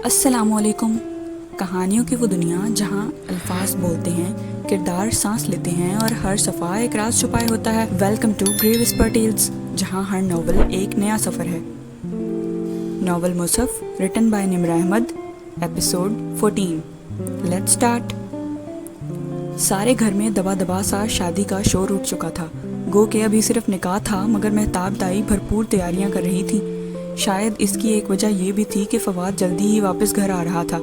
السلام علیکم. کہانیوں کی وہ دنیا جہاں الفاظ بولتے ہیں، کردار سانس لیتے ہیں اور ہر صفحہ ایک راز چھپائے ہوتا ہے. Welcome to grey whisper tales, جہاں ہر ناول ایک نیا سفر ہے. Novel Mushaf written by Nimra Ahmed, episode 14. Let's start. سارے گھر میں دبا دبا سا شادی کا شور اٹھ چکا تھا. گو کہ ابھی صرف نکاح تھا، مگر مہتاب تائی بھرپور تیاریاں کر رہی تھی. شاید اس کی ایک وجہ یہ بھی تھی کہ فواد جلدی ہی واپس گھر آ رہا تھا.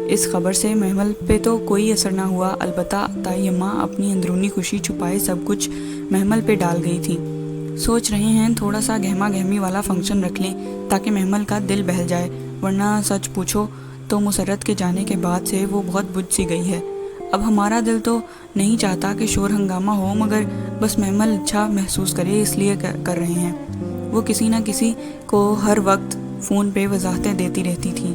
اس خبر سے محمل پہ تو کوئی اثر نہ ہوا، البتہ تائی اماں اپنی اندرونی خوشی چھپائے سب کچھ محمل پہ ڈال گئی تھی. سوچ رہے ہیں تھوڑا سا گہما گہمی والا فنکشن رکھ لیں تاکہ محمل کا دل بہل جائے، ورنہ سچ پوچھو تو مسرت کے جانے کے بعد سے وہ بہت بجھ سی گئی ہے. اب ہمارا دل تو نہیں چاہتا کہ شور ہنگامہ ہو، مگر بس محمل اچھا محسوس کرے اس لیے کر رہے ہیں. وہ کسی نہ کسی کو ہر وقت فون پہ وضاحتیں دیتی رہتی تھی.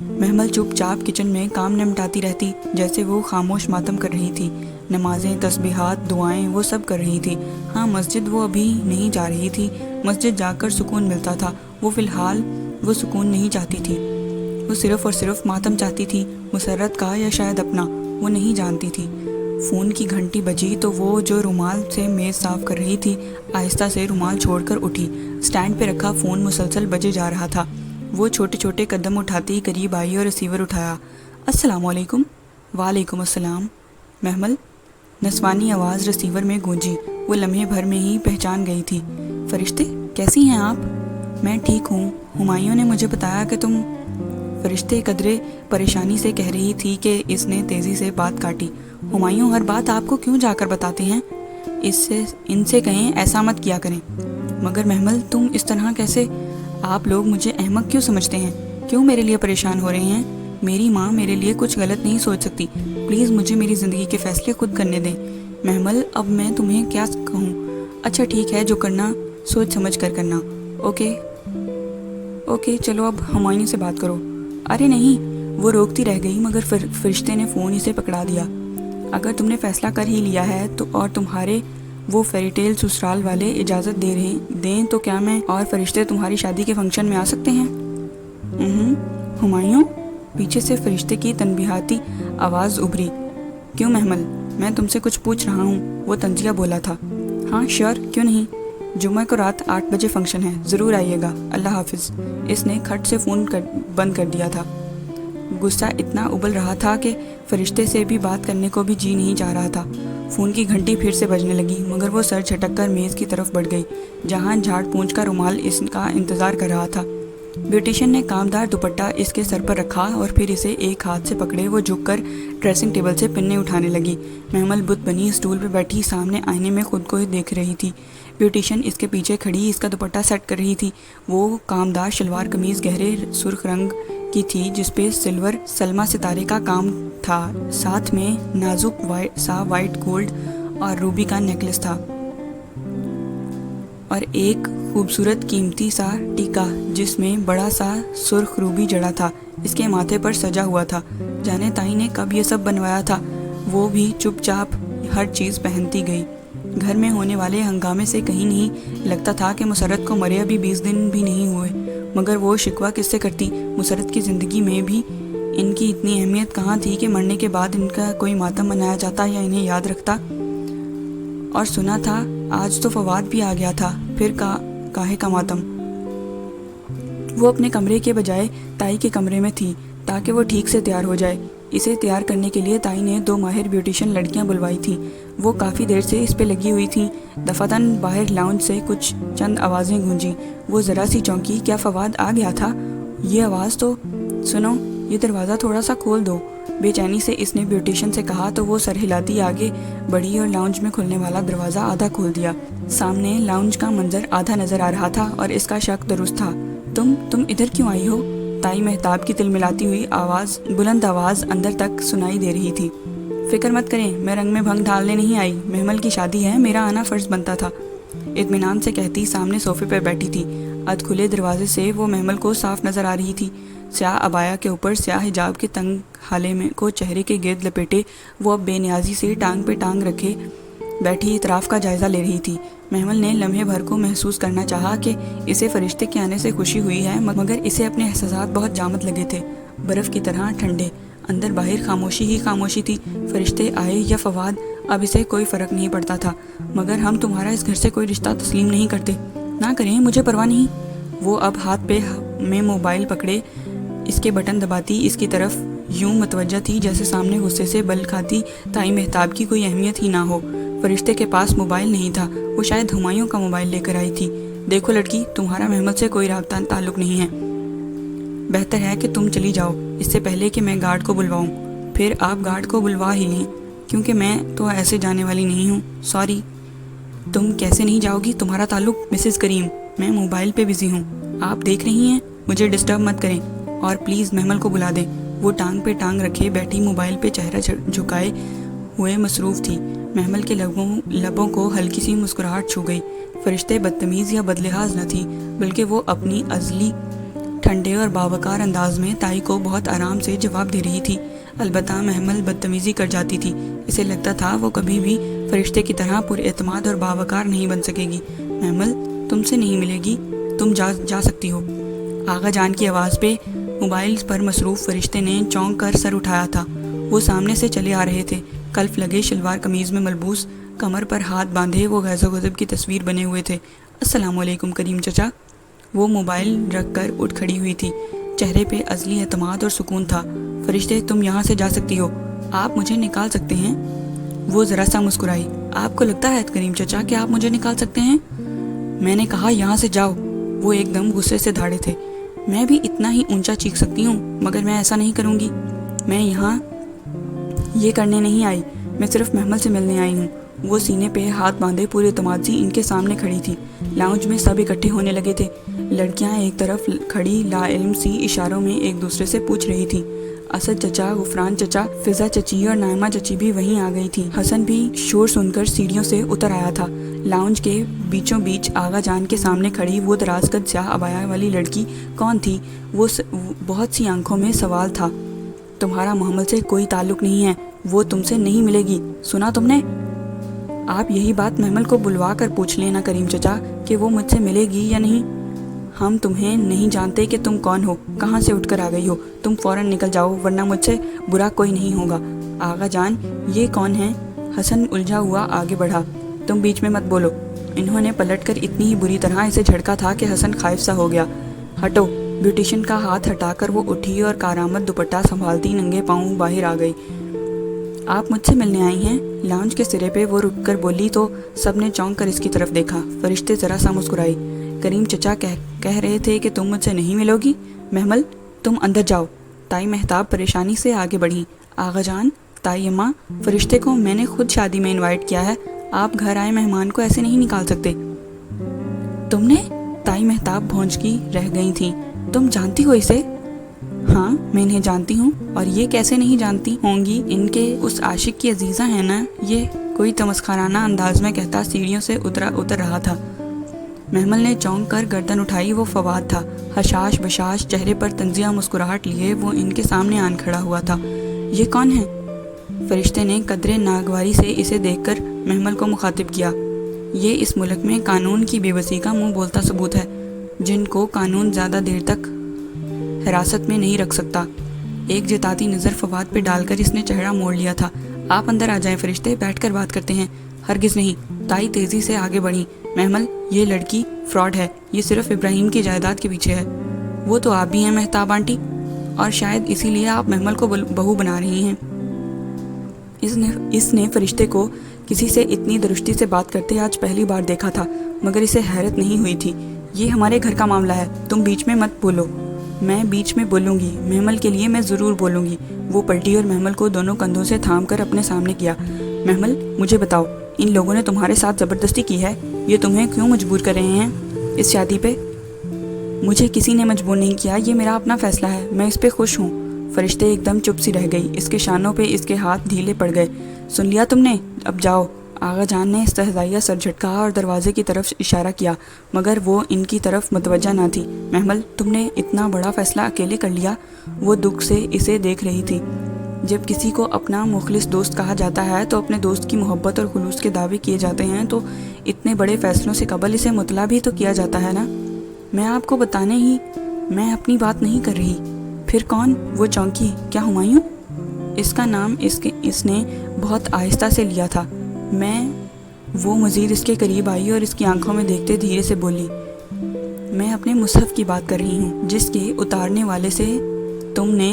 محمل چپ چاپ کچن میں کام نمٹاتی رہتی، جیسے وہ خاموش ماتم کر رہی تھی. نمازیں، تسبیحات، دعائیں وہ سب کر رہی تھی. ہاں، مسجد وہ ابھی نہیں جا رہی تھی. مسجد جا کر سکون ملتا تھا. وہ فی الحال وہ سکون نہیں چاہتی تھی. وہ صرف اور صرف ماتم چاہتی تھی، مسرت کا یا شاید اپنا، وہ نہیں جانتی تھی. فون کی گھنٹی بجی تو وہ جو رومال سے میز صاف کر رہی تھی آہستہ سے رومال چھوڑ کر اٹھی. سٹینڈ پہ رکھا فون مسلسل بجے جا رہا تھا. وہ چھوٹے چھوٹے قدم اٹھاتی قریب آئی اور ریسیور اٹھایا. السلام علیکم. وعلیکم السلام. محمل. نسوانی آواز ریسیور میں گونجی. وہ لمحے بھر میں ہی پہچان گئی تھی. فرشتے، کیسی ہیں آپ؟ میں ٹھیک ہوں. ہمایوں نے مجھے بتایا کہ تم. فرشتے قدرے پریشانی سے کہہ رہی تھی کہ اس نے تیزی سے بات کاٹی. ہمایوں ہر بات آپ کو کیوں جا کر بتاتے ہیں؟ ان سے کہیں ایسا مت کیا کریں. مگر محمل، تم اس طرح کیسے؟ آپ لوگ مجھے احمق کیوں سمجھتے ہیں؟ کیوں میرے لیے پریشان ہو رہے ہیں؟ میری ماں میرے لیے کچھ غلط نہیں سوچ سکتی. پلیز مجھے میری زندگی کے فیصلے خود کرنے دیں. محمل، اب میں تمہیں کیا کہوں؟ اچھا ٹھیک ہے، جو کرنا سوچ سمجھ کر کرنا. اوکے چلو اب ہمایوں سے بات کرو. ارے نہیں، وہ روکتی رہ گئی، مگر فرشتے نے فون اسے پکڑا دیا. اگر تم نے فیصلہ کر ہی لیا ہے تو اور تمہارے وہ فیری ٹیل سسرال والے اجازت دیں تو کیا میں اور فرشتے تمہاری شادی کے فنکشن میں آ سکتے ہیں؟ ہمایوں. پیچھے سے فرشتے کی تنبیہاتی آواز ابھری. کیوں محمل، میں تم سے کچھ پوچھ رہا ہوں. وہ طنزیہ بولا تھا. ہاں شیور، کیوں نہیں. جمعہ کو رات 8 بجے فنکشن ہے، ضرور آئیے گا. اللہ حافظ. اس نے کھٹ سے فون بند کر دیا تھا. غصہ اتنا ابل رہا تھا کہ فرشتے سے بھی بات کرنے کو بھی جی نہیں چاہ رہا تھا. فون کی گھنٹی پھر سے بجنے لگی، مگر وہ سر جھٹک کر میز کی طرف بڑھ گئی جہاں جھاڑ پونچھ کا رومال اس کا انتظار کر رہا تھا. بیوٹیشین نے کامدار دوپٹہ اس کے سر پر رکھا اور پھر اسے ایک ہاتھ سے پکڑے وہ جھک کر ڈریسنگ ٹیبل سے پننے اٹھانے لگی. محمل بت بنی اسٹول پہ بیٹھی سامنے آئینے میں خود کو ہی دیکھ رہی تھی. بیوٹیشین اس کے پیچھے کھڑی اس کا دوپٹہ سیٹ کر رہی تھی. وہ کامدار شلوار قمیض گہرے سرخ رنگ کی تھی جس پہ سلور سلما ستارے کا کام تھا، ساتھ میں نازک سا وائٹ گولڈ اور روبی کا نیکلس تھا اور ایک خوبصورت قیمتی سا ٹیکا جس میں بڑا سا سرخ روبی جڑا تھا اس کے ماتھے پر سجا ہوا تھا. جانے تائی نے کب یہ سب بنوایا تھا. وہ بھی چپ چاپ ہر چیز پہنتی گئی. گھر میں ہونے والے ہنگامے سے کہیں نہیں لگتا تھا کہ مسرت کو مرے ابھی 20 دن بھی نہیں ہوئے، مگر وہ شکوہ کس سے کرتی؟ مسرت کی زندگی میں بھی ان کی اتنی اہمیت کہاں تھی کہ مرنے کے بعد ان کا کوئی ماتم منایا جاتا یا انہیں یاد رکھتا؟ اور سنا تھا آج تو فواد بھی آ گیا تھا، پھر کاہے کا ماتم؟ وہ اپنے کمرے کے بجائے تائی کے کمرے میں تھی تاکہ وہ ٹھیک سے تیار ہو جائے. اسے تیار کرنے کے لیے تائی نے 2 ماہر بیوٹیشین لڑکیاں بلوائی تھیں. وہ کافی دیر سے اس پہ لگی ہوئی تھیں. دفعتاً باہر لاؤنج سے کچھ چند آوازیں گونجیں. وہ ذرا سی چونکی. کیا فواد آ گیا تھا؟ یہ آواز تو سنو، یہ دروازہ تھوڑا سا کھول دو. بے چینی سے اس نے بیوٹیشین سے کہا تو وہ سر ہلاتی آگے بڑھی اور لاؤنج میں کھلنے والا دروازہ آدھا کھول دیا. سامنے لاؤنج کا منظر آدھا نظر آ رہا تھا اور اس کا شک درست تھا. تم ادھر کیوں آئی ہو؟ تائی مہتاب کی تل ملاتی ہوئی بلند آواز اندر تک سنائی دے رہی تھی. فکر مت کریں، میں رنگ میں بھنگ ڈالنے نہیں آئی. محمل کی شادی ہے، میرا آنا فرض بنتا تھا، اطمینان سے کہتی سامنے صوفے پر بیٹھی تھی. ادھ کھلے دروازے سے وہ محمل کو صاف نظر آ رہی تھی. سیاہ عبایا کے اوپر سیاہ حجاب کے تنگ حالے میں کو چہرے کے گرد لپیٹے وہ اب بے نیازی سے ٹانگ پہ ٹانگ رکھے بیٹھی اطراف کا جائزہ لے رہی تھی. محمل نے لمحے بھر کو محسوس کرنا چاہا کہ اسے فرشتے کے آنے سے خوشی ہوئی ہے، مگر اسے اپنے احساسات بہت جامد لگے تھے. برف کی طرح ٹھنڈے. اندر باہر خاموشی ہی خاموشی تھی. فرشتے آئے یا فواد اب اسے کوئی فرق نہیں پڑتا تھا، مگر ہم تمہارا اس گھر سے کوئی رشتہ تسلیم نہیں کرتے. نہ کریں، مجھے پرواہ نہیں. وہ اب ہاتھ پہ میں موبائل پکڑے اس کے بٹن دباتی اس کی طرف یوں متوجہ تھی جیسے سامنے غصے سے بل کھاتی تائی مہتاب کی کوئی اہمیت ہی نہ ہو. فرشتے کے پاس موبائل نہیں تھا، وہ شاید ہمایوں کا موبائل لے کر آئی تھی. دیکھو لڑکی، تمہارا محمد سے کوئی رابطہ تعلق نہیں ہے. بہتر ہے کہ تم چلی جاؤ اس سے پہلے کہ میں گارڈ کو بلواؤں. پھر آپ گارڈ کو بلوا ہی لیں، کیونکہ میں تو ایسے جانے والی نہیں ہوں. سوری. تم کیسے نہیں جاؤ گی؟ تمہارا تعلق مسز کریم. میں موبائل پہ بزی ہوں. آپ دیکھ رہی ہیں، مجھے ڈسٹرب مت کریں، اور پلیز محمل کو بلا دیں. وہ ٹانگ پہ ٹانگ رکھے بیٹھی موبائل پہ چہرہ جھکائے ہوئے مصروف تھی. محمل کے لبوں کو ہلکی سی مسکراہٹ چھو گئی. فرشتے بدتمیز یا بدلحاظ نہ تھی، بلکہ وہ اپنی ازلی ٹھنڈے اور باوقار انداز میں تائی کو بہت آرام سے جواب دے رہی تھی. البتہ محمل بدتمیزی کر جاتی تھی. اسے لگتا تھا وہ کبھی بھی فرشتے کی طرح پر اعتماد اور باوقار نہیں بن سکے گی. محمل تم سے نہیں ملے گی، تم جا سکتی ہو. آغا جان کی آواز پہ موبائل پر مصروف فرشتے نے چونک کر سر اٹھایا تھا. وہ سامنے سے چلے آ رہے تھے. کلف لگے شلوار قمیض میں ملبوس، کمر پر ہاتھ باندھے وہ غیظ و غضب کی تصویر بنے ہوئے تھے. السلام علیکم کریم چچا. وہ موبائل رکھ کر اٹھ کھڑی ہوئی تھی. چہرے پہ ازلی اعتماد اور سکون تھا. فرشتے تم یہاں سے جا سکتی ہو، آپ مجھے نکال سکتے ہیں. وہ ذرا سا مسکرائی. آپ کو لگتا ہے کریم چچا کہ آپ مجھے نکال سکتے ہیں؟ میں نے کہا یہاں سے جاؤ. وہ ایک دم غصے سے دھاڑے تھے. میں بھی اتنا ہی اونچا چیخ سکتی ہوں، مگر میں ایسا نہیں کروں گی. میں یہاں یہ کرنے نہیں آئی، میں صرف محمل سے ملنے آئی ہوں. وہ سینے پہ ہاتھ باندھے پورے اعتماد سی ان کے سامنے کھڑی تھی. لاؤنج میں سب اکٹھے ہونے لگے تھے. لڑکیاں ایک طرف کھڑی لا علم سی اشاروں میں ایک دوسرے سے پوچھ رہی تھی. اسد چچا، غفران چچا، فضا چچی اور نائمہ چچی بھی وہیں آ گئی تھی. حسن بھی شور سن کر سیڑھیوں سے اتر آیا تھا. لاؤنج کے بیچوں بیچ آغا جان کے سامنے کھڑی وہ دراز قد سیاہ عبایا والی لڑکی کون تھی؟ وہ بہت سی آنکھوں میں سوال تھا. تمہارا محمد سے کوئی تعلق نہیں ہے، وہ تم سے نہیں ملے گی. سنا تم نے؟ آپ یہی بات محمل کو بلوا کر پوچھ لینا کریم چچا کہ وہ مجھ سے ملے گی یا نہیں. ہم تمہیں نہیں جانتے کہ تم کون ہو، کہاں سے اٹھ کر آ گئی ہو. تم فوراً نکل جاؤ ورنہ مجھ سے برا کوئی نہیں ہوگا. آغا جان یہ کون ہیں؟ حسن الجھا ہوا آگے بڑھا. تم بیچ میں مت بولو. انہوں نے پلٹ کر اتنی ہی بری طرح اسے جھڑکا تھا کہ حسن خائف سا ہو گیا. ہٹو. بیوٹیشن کا ہاتھ ہٹا کر وہ اٹھی اور کارآمد دوپٹہ سنبھالتی ننگے پاؤں باہر آ گئی. آپ مجھ سے ملنے آئی ہیں؟ لاؤنج کے سرے پہ وہ رک کر بولی تو سب نے چونک کر اس کی طرف دیکھا. فرشتے ذرا سا مسکرائی. کریم چچا کہہ رہے تھے کہ تم مجھ سے نہیں ملو گی. محمل تم اندر جاؤ. تائی مہتاب پریشانی سے آگے بڑھی. آغا جان، تائی اماں، فرشتے کو میں نے خود شادی میں انوائٹ کیا ہے، آپ گھر آئے مہمان کو ایسے نہیں نکال سکتے. تم نے؟ تائی مہتاب بھونچکی رہ گئی تھیں. تم جانتی ہو اسے؟ ہاں میں انہیں جانتی ہوں، اور یہ کیسے نہیں جانتی ہوں گی، ان کے اس عاشق کی عزیزہ ہیں نا. یہ کوئی تمسخرانہ انداز میں کہتا سیڑھیوں سے اتر رہا تھا. محمل نے چونک کر گردن اٹھائی. وہ فواد تھا. حشاش بشاش چہرے پر طنزیہ مسکراہٹ لیے وہ ان کے سامنے آن کھڑا ہوا تھا. یہ کون ہے؟ فرشتے نے قدرے ناگواری سے اسے دیکھ کر محمل کو مخاطب کیا. یہ اس ملک میں قانون کی بے بسی کا منہ بولتا ثبوت ہے، جن کو قانون زیادہ دیر تک حراست میں نہیں رکھ سکتا. ایک جتاتی نظر فواد پہ ڈال کر اس نے چہرہ موڑ لیا تھا. آپ اندر آ جائیں فرشتے، بیٹھ کر بات کرتے ہیں. ہرگز نہیں. تائی تیزی سے آگے بڑھی. محمل یہ لڑکی فراڈ ہے، یہ صرف ابراہیم کی جائیداد کے پیچھے ہے. وہ تو آپ بھی ہیں مہتاب آنٹی، اور شاید اسی لیے آپ محمل کو بہو بنا رہی ہیں. اس نے فرشتے کو کسی سے اتنی درستی سے بات کرتے آج پہلی بار دیکھا تھا، مگر اسے حیرت نہیں ہوئی تھی. یہ ہمارے گھر کا معاملہ ہے، تم بیچ میں مت بولو. میں بیچ میں بولوں گی، محمل کے لیے میں ضرور بولوں گی. وہ پلٹی اور محمل کو دونوں کندھوں سے تھام کر اپنے سامنے کیا. محمل مجھے بتاؤ، ان لوگوں نے تمہارے ساتھ زبردستی کی ہے؟ یہ تمہیں کیوں مجبور کر رہے ہیں اس شادی پہ؟ مجھے کسی نے مجبور نہیں کیا، یہ میرا اپنا فیصلہ ہے، میں اس پہ خوش ہوں. فرشتے ایک دم چپ سی رہ گئی. اس کے شانوں پہ اس کے ہاتھ ڈھیلے پڑ گئے. سن لیا تم نے، اب جاؤ. آغا جان نے استہزائیہ سر جھٹکا اور دروازے کی طرف اشارہ کیا، مگر وہ ان کی طرف متوجہ نہ تھی. محمل تم نے اتنا بڑا فیصلہ اکیلے کر لیا؟ وہ دکھ سے اسے دیکھ رہی تھی. جب کسی کو اپنا مخلص دوست کہا جاتا ہے تو اپنے دوست کی محبت اور خلوص کے دعوے کیے جاتے ہیں، تو اتنے بڑے فیصلوں سے قبل اسے مطلع بھی تو کیا جاتا ہے نا. میں آپ کو بتانے ہی میں اپنی بات نہیں کر رہی. پھر کون؟ وہ چونکی، کیا ہمایوں؟ اس کا نام اس نے بہت آہستہ سے لیا تھا۔ وہ مزید اس کے قریب آئی اور اس کی آنکھوں میں دیکھتے دھیرے سے بولی، میں اپنے مصحف کی بات کر رہی ہوں، جس کے اتارنے والے سے تم نے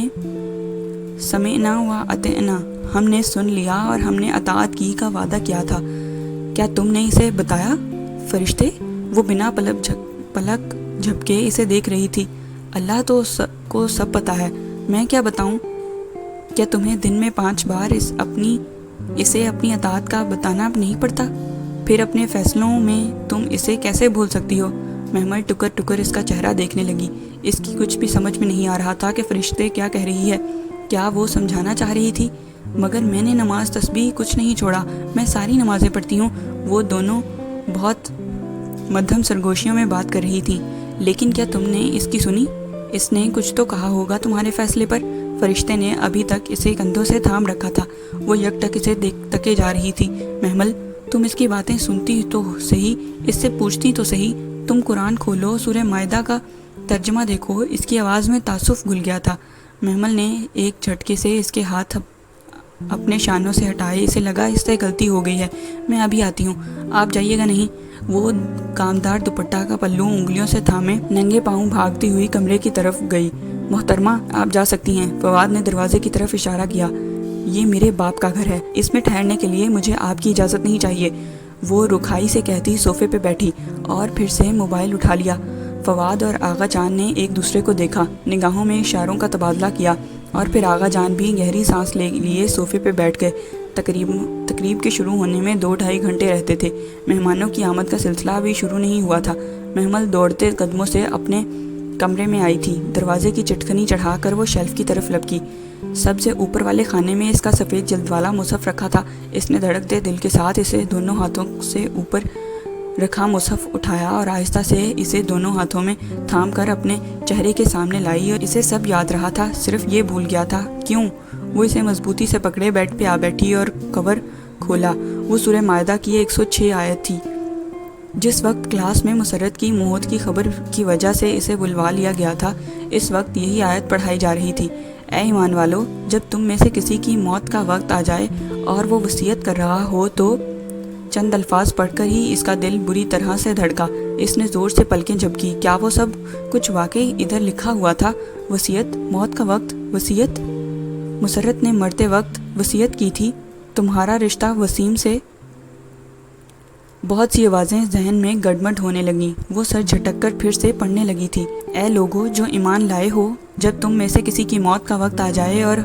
سمعنا و اطعنا، ہم نے سن لیا اور ہم نے اطاعت کی کا وعدہ کیا تھا، کیا تم نے اسے بتایا؟ فرشتے؟ وہ بنا پلک جھپکے اسے دیکھ رہی تھی۔ اللہ تو کو سب پتا ہے، میں کیا بتاؤں؟ کیا تمہیں دن میں 5 بار اسے اپنی اطاعت کا بتانا نہیں پڑتا؟ پھر اپنے فیصلوں میں تم اسے کیسے بھول سکتی ہو؟ محمل ٹکر ٹکر اس کا چہرہ دیکھنے لگی۔ اس کی کچھ بھی سمجھ میں نہیں آ رہا تھا کہ فرشتے کیا کہہ رہی ہے۔ کیا وہ سمجھانا چاہ رہی تھی؟ مگر میں نے نماز تسبیح کچھ نہیں چھوڑا، میں ساری نمازیں پڑھتی ہوں۔ وہ دونوں بہت مدھم سرگوشیوں میں بات کر رہی تھیں۔ لیکن کیا تم نے اس کی سنی؟ اس نے کچھ تو کہا ہوگا تمہارے فیصلے پر۔ فرشتے نے ابھی تک اسے کندھوں سے تھام رکھا تھا۔ وہ یک ٹک اسے تکے جا رہی تھی۔ محمل، تم اس کی باتیں سنتی تو صحیح، اس سے پوچھتی تو صحیح۔ تم قرآن کھولو، سورہ مائدہ کا ترجمہ دیکھو۔ اس کی آواز میں تعصب گھل گیا تھا۔ محمل نے ایک جھٹکے سے اس کے ہاتھ اپنے شانوں سے ہٹائے۔ اسے لگا اس سے غلطی ہو گئی ہے۔ میں ابھی آتی ہوں، آپ جائیے گا نہیں؟ وہ کامدار دوپٹہ کا پلو انگلیوں سے تھامے ننگے پاؤں بھاگتی ہوئی کمرے کی طرف گئی۔ محترمہ، آپ جا سکتی ہیں۔ فواد نے دروازے کی طرف اشارہ کیا۔ یہ میرے باپ کا گھر ہے، اس میں ٹھہرنے کے لیے مجھے آپ کی اجازت نہیں چاہیے۔ وہ رکھائی سے کہتی صوفے پہ بیٹھی اور پھر سے موبائل اٹھا لیا۔ فواد اور آغا جان نے ایک دوسرے کو دیکھا، نگاہوں میں اشاروں کا تبادلہ کیا اور پھر آغا جان بھی گہری سانس لے لیے صوفے پہ بیٹھ گئے۔ تقریب کے شروع ہونے میں 2-2.5 گھنٹے رہتے تھے۔ مہمانوں کی آمد کا سلسلہ ابھی شروع نہیں ہوا تھا۔ محمل دوڑتے قدموں سے اپنے کمرے میں آئی تھی۔ دروازے کی چٹکنی چڑھا کر وہ شیلف کی طرف لپکی۔ سب سے اوپر والے خانے میں اس کا سفید جلد والا مصحف رکھا تھا۔ اس نے دھڑکتے دل کے ساتھ اسے دونوں ہاتھوں سے اوپر رکھا مصحف اٹھایا اور آہستہ سے اسے دونوں ہاتھوں میں تھام کر اپنے چہرے کے سامنے لائی، اور اسے سب یاد رہا تھا، صرف یہ بھول گیا تھا کیوں۔ وہ اسے مضبوطی سے پکڑے بیڈ پہ آ بیٹھی اور کور کھولا۔ وہ سورہ مائدہ کی 106 آیت تھی۔ جس وقت کلاس میں مسرت کی موت کی خبر کی وجہ سے اسے بلوا لیا گیا تھا، اس وقت یہی آیت پڑھائی جا رہی تھی۔ اے ایمان والو، جب تم میں سے کسی کی موت کا وقت آ جائے اور وہ وصیت کر رہا ہو تو چند الفاظ پڑھ کر ہی اس کا دل بری طرح سے دھڑکا۔ اس نے زور سے پلکیں جھپکی۔ کیا وہ سب کچھ واقعی ادھر لکھا ہوا تھا؟ وصیت، موت کا وقت، وصیت؟ مسرت نے مرتے وقت وصیت کی تھی، تمہارا رشتہ وسیم سے۔ بہت سی آوازیں ذہن میں گڑبڑ ہونے لگیں۔ وہ سر جھٹک کر پھر سے پڑھنے لگی تھی۔ اے لوگو جو ایمان لائے ہو، جب تم میں سے کسی کی موت کا وقت آ جائے اور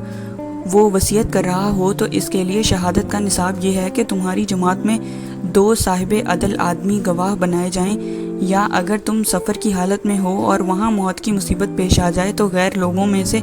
وہ وصیت کر رہا ہو تو اس کے لیے شہادت کا نصاب یہ ہے کہ تمہاری جماعت میں 2 صاحب عدل آدمی گواہ بنائے جائیں، یا اگر تم سفر کی حالت میں ہو اور وہاں موت کی مصیبت پیش آ جائے تو غیر لوگوں میں سے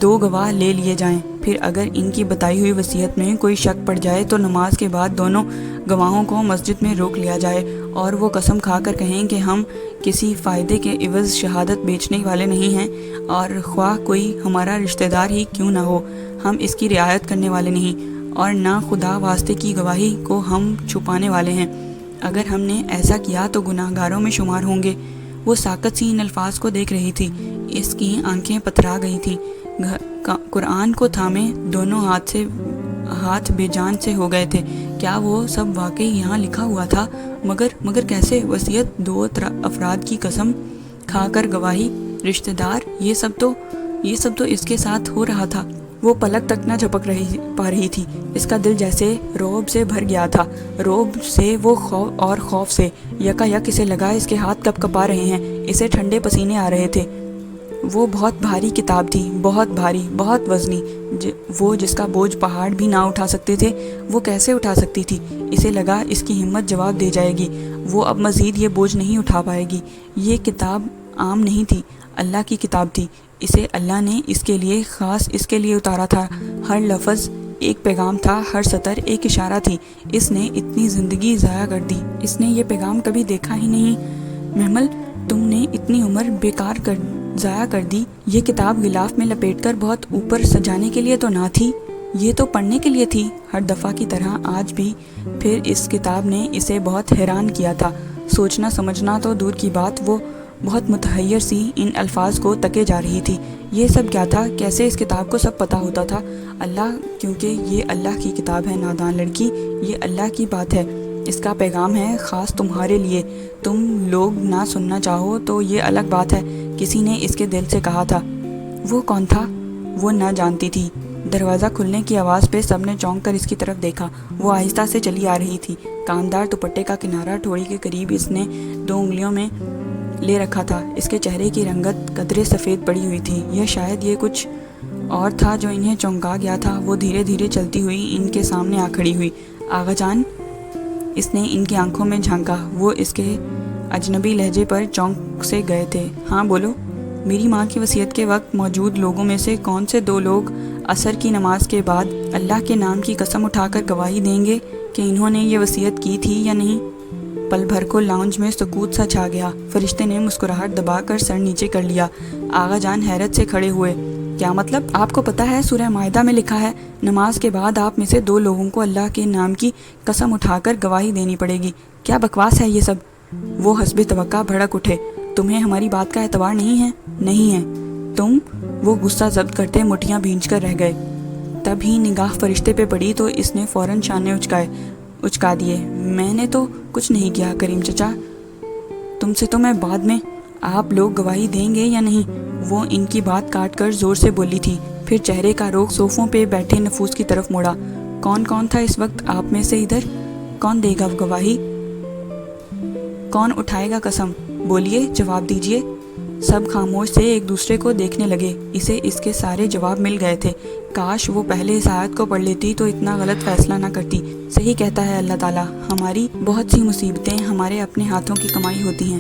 2 گواہ لے لیے جائیں۔ پھر اگر ان کی بتائی ہوئی وصیت میں کوئی شک پڑ جائے تو نماز کے بعد دونوں گواہوں کو مسجد میں روک لیا جائے اور وہ قسم کھا کر کہیں کہ ہم کسی فائدے کے عوض شہادت بیچنے والے نہیں ہیں، اور خواہ کوئی ہمارا رشتہ دار ہی کیوں نہ ہو، ہم اس کی رعایت کرنے والے نہیں، اور نہ خدا واسطے کی گواہی کو ہم چھپانے والے ہیں۔ اگر ہم نے ایسا کیا تو گناہ گاروں میں شمار ہوں گے۔ وہ ساکت سی ان الفاظ کو دیکھ رہی تھی۔ اس کی آنکھیں پتھرا گئی تھیں۔ قرآن کو تھامے دونوں ہاتھ بے جان سے ہو گئے تھے۔ کیا وہ سب واقعی یہاں لکھا ہوا تھا؟ مگر کیسے؟ وصیت، 2 افراد کی قسم کھا کر گواہی، رشتہ دار، یہ سب تو اس کے ساتھ ہو رہا تھا۔ وہ پلک تک نہ جھپک پا رہی تھی۔ اس کا دل جیسے رعب سے بھر گیا تھا، رعب سے وہ خوف سے یکا یک اسے لگا اس کے ہاتھ کپ کپا رہے ہیں، اسے ٹھنڈے پسینے آ رہے تھے۔ وہ بہت بھاری کتاب تھی، بہت بھاری، بہت وزنی۔ وہ جس کا بوجھ پہاڑ بھی نہ اٹھا سکتے تھے، وہ کیسے اٹھا سکتی تھی؟ اسے لگا اس کی ہمت جواب دے جائے گی، وہ اب مزید یہ بوجھ نہیں اٹھا پائے گی۔ یہ کتاب عام نہیں تھی، اللہ کی کتاب تھی۔ اسے اللہ نے خاص اس کے لیے اتارا تھا۔ ہر لفظ ایک پیغام تھا، ہر سطر ایک اشارہ تھی۔ اس نے اتنی زندگی ضائع کر دی، اس نے یہ پیغام کبھی دیکھا ہی نہیں۔ محمل، تم نے اتنی عمر بیکار ضائع کر دی۔ یہ کتاب غلاف میں لپیٹ کر بہت اوپر سجانے کے لیے تو نہ تھی، یہ تو پڑھنے کے لیے تھی۔ ہر دفعہ کی طرح آج بھی پھر اس کتاب نے اسے بہت حیران کیا تھا۔ سوچنا سمجھنا تو دور کی بات، وہ بہت متحیر سی ان الفاظ کو تکے جا رہی تھی۔ یہ سب کیا تھا؟ کیسے اس کتاب کو سب پتہ ہوتا تھا؟ اللہ، کیونکہ یہ اللہ کی کتاب ہے نادان لڑکی، یہ اللہ کی بات ہے، اس کا پیغام ہے خاص تمہارے لیے۔ تم لوگ نہ سننا چاہو تو یہ الگ بات ہے، کسی نے اس کے دل سے کہا تھا۔ وہ کون تھا؟ وہ نہ جانتی تھی۔ دروازہ کھلنے کی آواز پہ سب نے چونک کر اس کی طرف دیکھا۔ وہ آہستہ سے چلی آ رہی تھی۔ کاندار دوپٹے کا کنارہ ٹھوڑی کے قریب اس نے 2 انگلیوں میں لے رکھا تھا۔ اس کے چہرے کی رنگت قدرے سفید پڑی ہوئی تھی، یا شاید یہ کچھ اور تھا جو انہیں چونکا گیا تھا۔ وہ دھیرے دھیرے چلتی ہوئی ان کے سامنے آ کھڑی ہوئی۔ آغا جان، اس نے ان کی آنکھوں میں جھانکا۔ وہ اس کے اجنبی لہجے پر چونک سے گئے تھے۔ ہاں بولو۔ میری ماں کی وصیت کے وقت موجود لوگوں میں سے کون سے 2 لوگ عصر کی نماز کے بعد اللہ کے نام کی قسم اٹھا کر گواہی دیں گے کہ انہوں نے یہ وصیت کی تھی یا نہیں؟ پل بھر کو لاؤنج میں سکوت سا چھا گیا۔ فرشتے نے مسکراہٹ دبا کر سر نیچے کر لیا۔ آغا جان حیرت سے کھڑے ہوئے۔ کیا مطلب؟ آپ کو پتہ ہے سورہ مائدہ میں لکھا ہے نماز کے بعد آپ میں سے 2 لوگوں کو اللہ کے نام کی قسم اٹھا کر گواہی دینی پڑے گی۔ کیا بکواس ہے یہ سب؟ وہ حسب توقع بھڑک اٹھے۔ تمہیں ہماری بات کا اعتبار نہیں ہے؟ نہیں ہے تم؟ وہ غصہ ضبط کرتے مٹھیاں بھینچ کر رہ گئے۔ تب ہی نگاہ فرشتے پہ پڑی تو اس نے فوراً شانے اچکا دیے۔ میں نے تو کچھ نہیں کیا کریم چچا، تم سے تو میں بعد میں۔ آپ لوگ گواہی دیں گے یا نہیں؟ وہ ان کی بات کاٹ کر زور سے بولی تھی، پھر چہرے کا رخ صوفوں پہ بیٹھے نفوس کی طرف موڑا۔ کون تھا اس وقت آپ میں سے ادھر؟ کون دے گا گواہی؟ کون اٹھائے گا قسم؟ بولیے، جواب دیجیے۔ سب خاموش سے ایک دوسرے کو دیکھنے لگے۔ اسے اس کے سارے جواب مل گئے تھے۔ کاش وہ پہلے اس آیت کو پڑھ لیتی تو اتنا غلط فیصلہ نہ کرتی۔ صحیح کہتا ہے اللہ تعالیٰ، ہماری بہت سی مصیبتیں ہمارے اپنے ہاتھوں کی کمائی ہوتی ہیں۔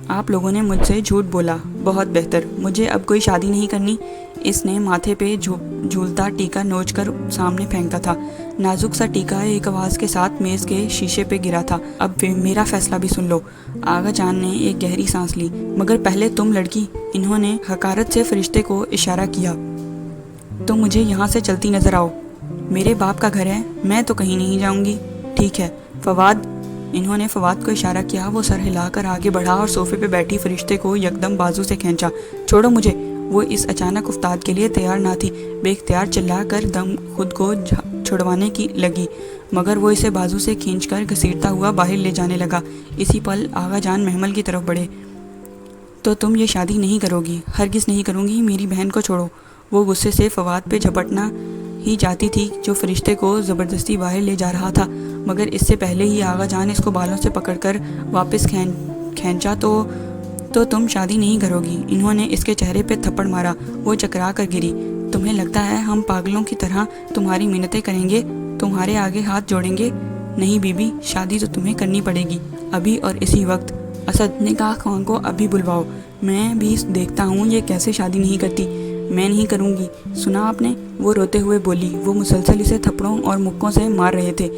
آپ لوگوں نے مجھ سے جھوٹ بولا، بہت بہتر۔ مجھے اب کوئی شادی نہیں کرنی۔ اس نے ماتھے پہ جھولتا ٹیکا نوچ کر سامنے پھینکا تھا۔ نازک سا ٹیکا ایک آواز کے ساتھ میز کے شیشے پہ گرا تھا۔ اب میرا فیصلہ بھی سن لو۔ آغا جان نے ایک گہری سانس لی۔ مگر پہلے تم لڑکی، انہوں نے حقارت سے فرشتے کو اشارہ کیا، تو مجھے یہاں سے چلتی نظر آؤ۔ میرے باپ کا گھر ہے، میں تو کہیں نہیں جاؤں گی۔ ٹھیک ہے فواد، انہوں نے فواد کو اشارہ کیا۔ وہ سر ہلا کر آگے بڑھا اور صوفے پہ بیٹھی فرشتے کو یکدم بازو سے کھینچا۔ چھوڑو مجھے۔ وہ اس اچانک افتاد کے لیے تیار نہ تھی۔ بے اختیار چلا کر دم خود کو چھڑوانے کی لگی، مگر وہ اسے بازو سے کھینچ کر گھسیٹتا ہوا باہر لے جانے لگا۔ اسی پل آغا جان محمل کی طرف بڑھے۔ تو تم یہ شادی نہیں کرو گی؟ ہرگز نہیں کروں گی، میری بہن کو چھوڑو۔ وہ غصے سے فواد پہ جھپٹنا ہی چاہتی تھی جو فرشتے کو زبردستی باہر لے جا رہا تھا، مگر اس سے پہلے ہی آغا جان اس کو بالوں سے پکڑ کر واپس کھینچا۔ تو تم شادی نہیں کرو گی؟ انہوں نے اس کے چہرے پہ تھپڑ مارا۔ وہ چکرا کر گری۔ تمہیں لگتا ہے ہم پاگلوں کی طرح تمہاری منتیں کریں گے، تمہارے آگے ہاتھ جوڑیں گے؟ نہیں بی بی، شادی تو تمہیں کرنی پڑے گی، ابھی اور اسی وقت۔ اسد، نکاح خواہ کو ابھی بلواؤ۔ میں بھی دیکھتا ہوں یہ کیسے شادی نہیں کرتی۔ میں نہیں کروں گی، سنا آپ نے؟ وہ روتے ہوئے بولی۔ وہ مسلسل اسے تھپڑوں اور مکوں سے مار رہے تھے۔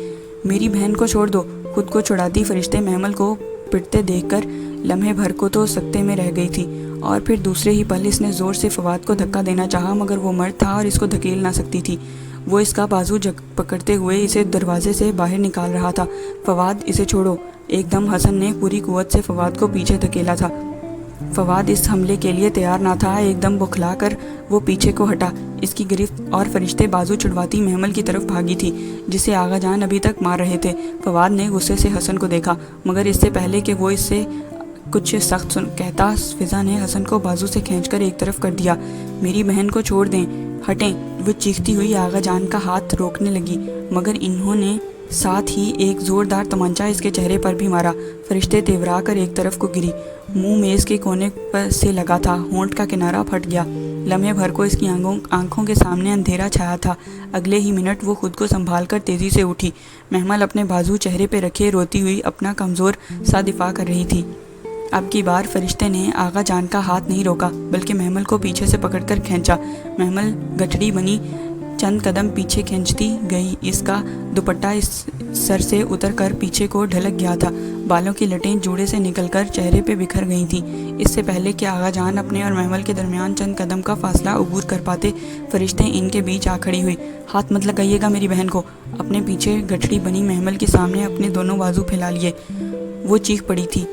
میری بہن کو چھوڑ دو۔ خود کو چھڑاتی فرشتے محمل کو پٹتے دیکھ کر لمحے بھر کو تو سکتے میں رہ گئی تھی، اور پھر دوسرے ہی پل اس نے زور سے فواد کو دھکا دینا چاہا، مگر وہ مرد تھا اور اس کو دھکیل نہ سکتی تھی۔ وہ اس کا بازو پکڑتے ہوئے اسے دروازے سے باہر نکال رہا تھا۔ فواد، اسے چھوڑو۔ ایک دم حسن نے پوری قوت سے فواد کو پیچھے دھکیلا تھا۔ فواد اس حملے کے لیے تیار نہ تھا۔ ایک دم بکھلا کر وہ پیچھے کو ہٹا۔ اس کی گرفت اور فرشتے بازو چھڑواتی محمل کی طرف بھاگی تھی، جسے آغا جان ابھی تک مار رہے تھے۔ فواد نے غصے سے حسن کو دیکھا، مگر اس سے پہلے کہ وہ اس سے کچھ سخت کہتا، فضا نے حسن کو بازو سے کھینچ کر ایک طرف کر دیا۔ میری بہن کو چھوڑ دیں، ہٹیں۔ وہ چیختی ہوئی آغا جان کا ہاتھ روکنے لگی، مگر انہوں نے ساتھ ہی ایک زوردار تمانچہ اس کے چہرے پر بھی مارا۔ فرشتے تیورا کر ایک طرف کو گری۔ منہ میز کے کونے پر سے لگا تھا، ہونٹ کا کنارہ پھٹ گیا۔ لمحے بھر کو اس کی آنکھوں کے سامنے اندھیرا چھایا تھا۔ اگلے ہی منٹ وہ خود کو سنبھال کر تیزی سے اٹھی۔ محمل اپنے بازو چہرے پہ رکھے روتی ہوئی اپنا کمزور سا دفاع کر رہی تھی۔ اب کی بار فرشتے نے آغا جان کا ہاتھ نہیں روکا، بلکہ محمل کو پیچھے سے پکڑ کر کھینچا۔ محمل گٹھڑی بنی چند قدم پیچھے کھینچتی گئی۔ اس کا دوپٹہ اس سر سے اتر کر پیچھے کو ڈھلک گیا تھا۔ بالوں کی لٹیں جوڑے سے نکل کر چہرے پہ بکھر گئی تھیں۔ اس سے پہلے کہ آغا جان اپنے اور محمل کے درمیان چند قدم کا فاصلہ عبور کر پاتے، فرشتے ان کے بیچ آ کھڑی ہوئی۔ ہاتھ مت لگائیے گا میری بہن کو۔ اپنے پیچھے گٹھڑی بنی محمل کے سامنے اپنے دونوں بازو پھیلا لیے وہ چیخ پڑی تھی۔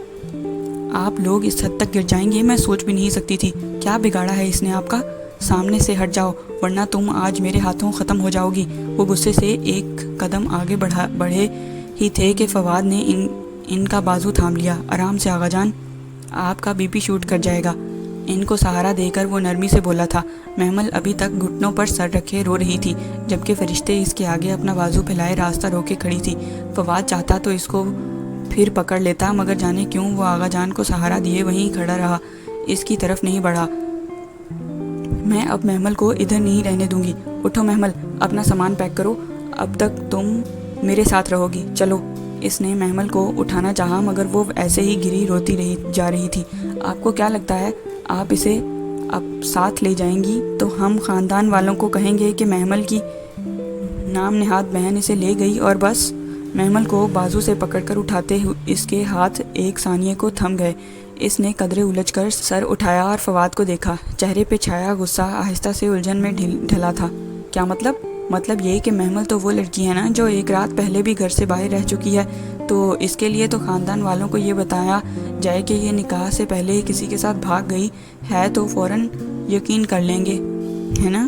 آپ لوگ اس حد تک گر جائیں گے میں سوچ بھی نہیں سکتی تھی. کیا بگاڑا ہے اس نے آپ کا؟ سامنے سے ہٹ جاؤ ورنہ تم آج میرے ہاتھوں ختم ہو جاؤ گی. وہ غصے سے ایک قدم آگے بڑھے ہی تھے کہ فواد نے ان کا بازو تھام لیا. آرام سے آغا جان، آپ کا بی پی شوٹ کر جائے گا. ان کو سہارا دے کر وہ نرمی سے بولا تھا. محمل ابھی تک گھٹنوں پر سر رکھے رو رہی تھی جبکہ فرشتے اس کے آگے اپنا بازو پھیلائے راستہ روکے کھڑی تھی. فواد چاہتا تو اس کو پھر پکڑ لیتا مگر جانے کیوں وہ آغا جان کو سہارا دیے وہیں کھڑا رہا، اس کی طرف نہیں بڑھا. میں اب محمل کو ادھر نہیں رہنے دوں گی. اٹھو محمل، اپنا سامان پیک کرو، اب تک تم میرے ساتھ رہو گی، چلو. اس نے محمل کو اٹھانا چاہا مگر وہ ایسے ہی گری روتی جا رہی تھی. آپ کو کیا لگتا ہے آپ اسے اب ساتھ لے جائیں گی تو ہم خاندان والوں کو کہیں گے کہ محمل کی نام نہاد بہن اسے لے گئی اور بس؟ محمل کو بازو سے پکڑ کر اٹھاتے اس کے ہاتھ ایک ثانیے کو تھم گئے. اس نے قدرے الجھ کر سر اٹھایا اور فواد کو دیکھا. چہرے پہ چھایا غصہ آہستہ سے الجھن میں ڈھلا تھا. کیا مطلب یہ کہ محمل تو وہ لڑکی ہے نا جو ایک رات پہلے بھی گھر سے باہر رہ چکی ہے، تو اس کے لیے تو خاندان والوں کو یہ بتایا جائے کہ یہ نکاح سے پہلے کسی کے ساتھ بھاگ گئی ہے تو فوراً یقین کر لیں گے، ہے نا؟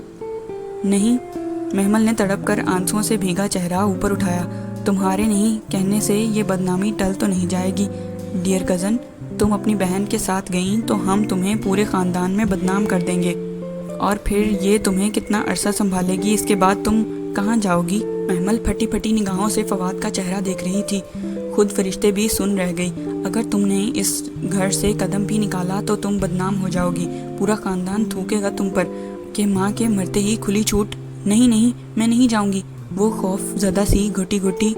نہیں. محمل نے تڑپ کر آنسوؤں سے بھیگا چہرہ اوپر اٹھایا. تمہارے نہیں کہنے سے یہ بدنامی ٹل تو نہیں جائے گی ڈیئر کزن. تم اپنی بہن کے ساتھ گئیں تو ہم تمہیں پورے خاندان میں بدنام کر دیں گے اور پھر یہ تمہیں کتنا عرصہ سنبھالے گی. اس کے بعد تم کہاں جاؤ گی؟ محمل پھٹی پھٹی نگاہوں سے فواد کا چہرہ دیکھ رہی تھی. خود فرشتے بھی سن رہ گئی. اگر تم نے اس گھر سے قدم بھی نکالا تو تم بدنام ہو جاؤ گی. پورا خاندان تھوکے گا تم پر کہ ماں کے مرتے ہی کھلی چھوٹ. نہیں میں نہیں جاؤں گی. وہ خوف زدہ سی گھٹی